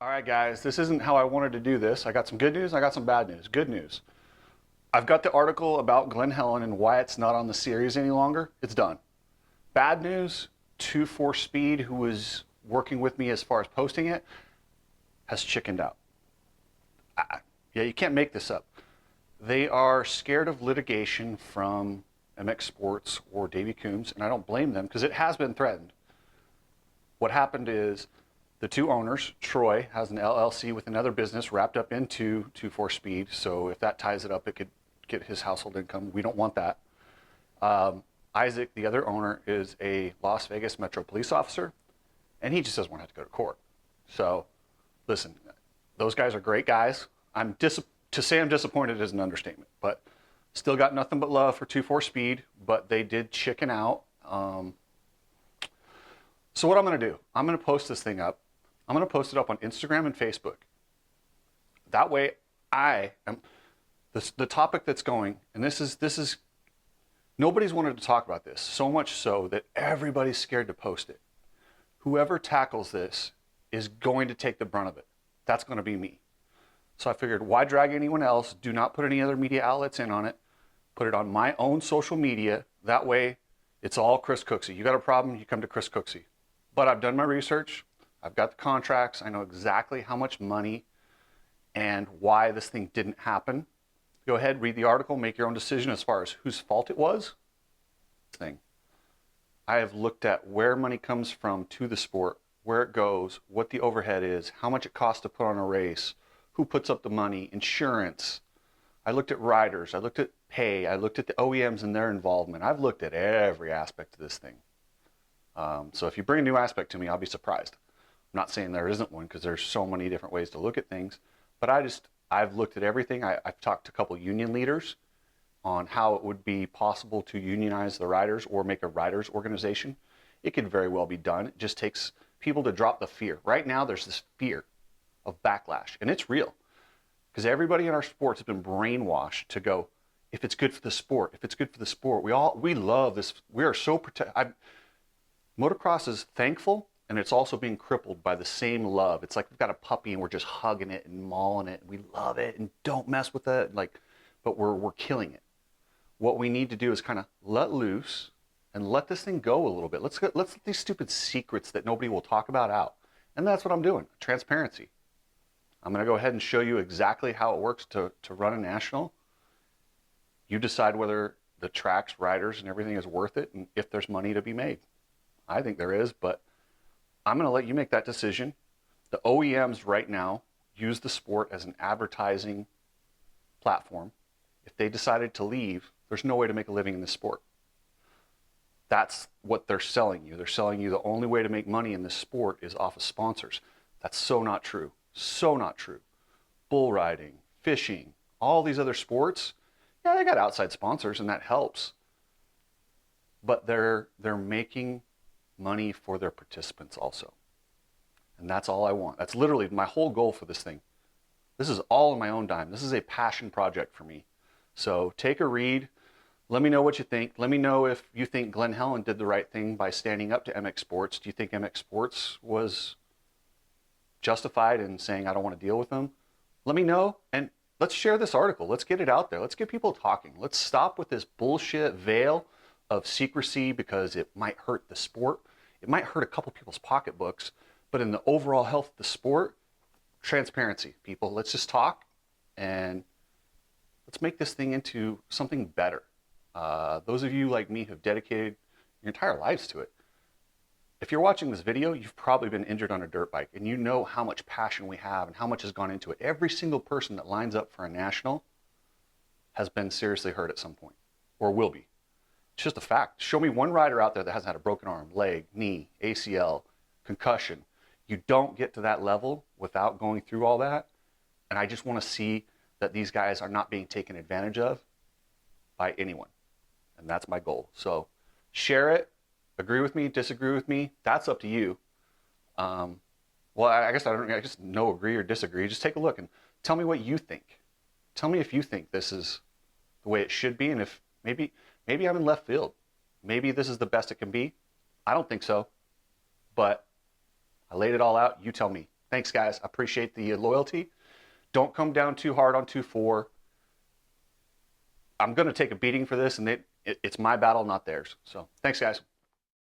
All right, guys, this isn't how I wanted to do this. I got some good news, I got some bad news. Good news. I've got the article about Glen Helen and why it's not on the series any longer. It's done. Bad news, 2-4 Speed, who was working with me as far as posting it, has chickened out. Yeah, you can't make this up. They are scared of litigation from MX Sports or Davey Coombs, and I don't blame them because it has been threatened. What happened is the two owners, Troy has an LLC with another business wrapped up into 2-4 Speed, so if that ties it up, it could get his household income. We don't want that. Isaac, the other owner, is a Las Vegas Metro police officer, and he just doesn't want to have to go to court. So, listen, those guys are great guys. To say I'm disappointed is an understatement, but still got nothing but love for 2-4 Speed, but they did chicken out. So what I'm going to do, I'm going to post this thing up. I'm going to post it up on Instagram and Facebook. That way, the topic that's going, and this is, nobody's wanted to talk about this, so much so that everybody's scared to post it. Whoever tackles this is going to take the brunt of it. That's going to be me. So I figured, why drag anyone else? Do not put any other media outlets in on it. Put it on my own social media. That way, it's all Chris Cooksey. You got a problem, you come to Chris Cooksey. But I've done my research. I've got the contracts. I know exactly how much money and why this thing didn't happen. Go ahead, read the article, make your own decision as far as whose fault it was. I have looked at where money comes from to the sport, where it goes, what the overhead is, how much it costs to put on a race, who puts up the money, insurance. I looked at riders, I looked at pay, I looked at the OEMs and their involvement. I've looked at every aspect of this thing. So if you bring a new aspect to me, I'll be surprised. I'm not saying there isn't one because there's so many different ways to look at things, but I've looked at everything. I've talked to a couple union leaders on how it would be possible to unionize the riders or make a riders organization. It could very well be done. It just takes people to drop the fear. Right now, there's this fear of backlash, and it's real because everybody in our sports has been brainwashed to go, if it's good for the sport, if it's good for the sport, we love this. We are so Motocross is thankful, and it's also being crippled by the same love. It's like we've got a puppy and we're just hugging it and mauling it, and we love it and don't mess with it, but we're killing it. What we need to do is kind of let loose and let this thing go a little bit. Let's let these stupid secrets that nobody will talk about out. And that's what I'm doing, transparency. I'm going to go ahead and show you exactly how it works to run a national. You decide whether the tracks, riders, and everything is worth it, and if there's money to be made. I think there is, but I'm going to let you make that decision. The OEMs right now use the sport as an advertising platform. If they decided to leave, there's no way to make a living in this sport. That's what they're selling you. They're selling you the only way to make money in this sport is off of sponsors. That's so not true. So not true. Bull riding, fishing, all these other sports, yeah, they got outside sponsors and that helps. But they're making money for their participants also. And that's all I want. That's literally my whole goal for this thing. This is all on my own dime. This is a passion project for me. So take a read. Let me know what you think. Let me know if you think Glen Helen did the right thing by standing up to MX Sports. Do you think MX Sports was justified in saying, I don't want to deal with them? Let me know, and let's share this article. Let's get it out there. Let's get people talking. Let's stop with this bullshit veil of secrecy because it might hurt the sport. It might hurt a couple people's pocketbooks, but in the overall health of the sport, transparency, people. Let's just talk and let's make this thing into something better. Those of you like me who've dedicated your entire lives to it, if you're watching this video, you've probably been injured on a dirt bike and you know how much passion we have and how much has gone into it. Every single person that lines up for a national has been seriously hurt at some point or will be. It's just a fact. Show me one rider out there that hasn't had a broken arm, leg, knee, ACL, concussion. You don't get to that level without going through all that. And I just want to see that these guys are not being taken advantage of by anyone. And that's my goal. So share it. Agree with me, disagree with me. That's up to you. Well, I guess I just no agree or disagree. Just take a look and tell me what you think. Tell me if you think this is the way it should be, and if maybe I'm in left field. Maybe this is the best it can be. I don't think so, but I laid it all out. You tell me. Thanks, guys. I appreciate the loyalty. Don't come down too hard on 2.4. I'm going to take a beating for this, and it's my battle, not theirs. So thanks, guys.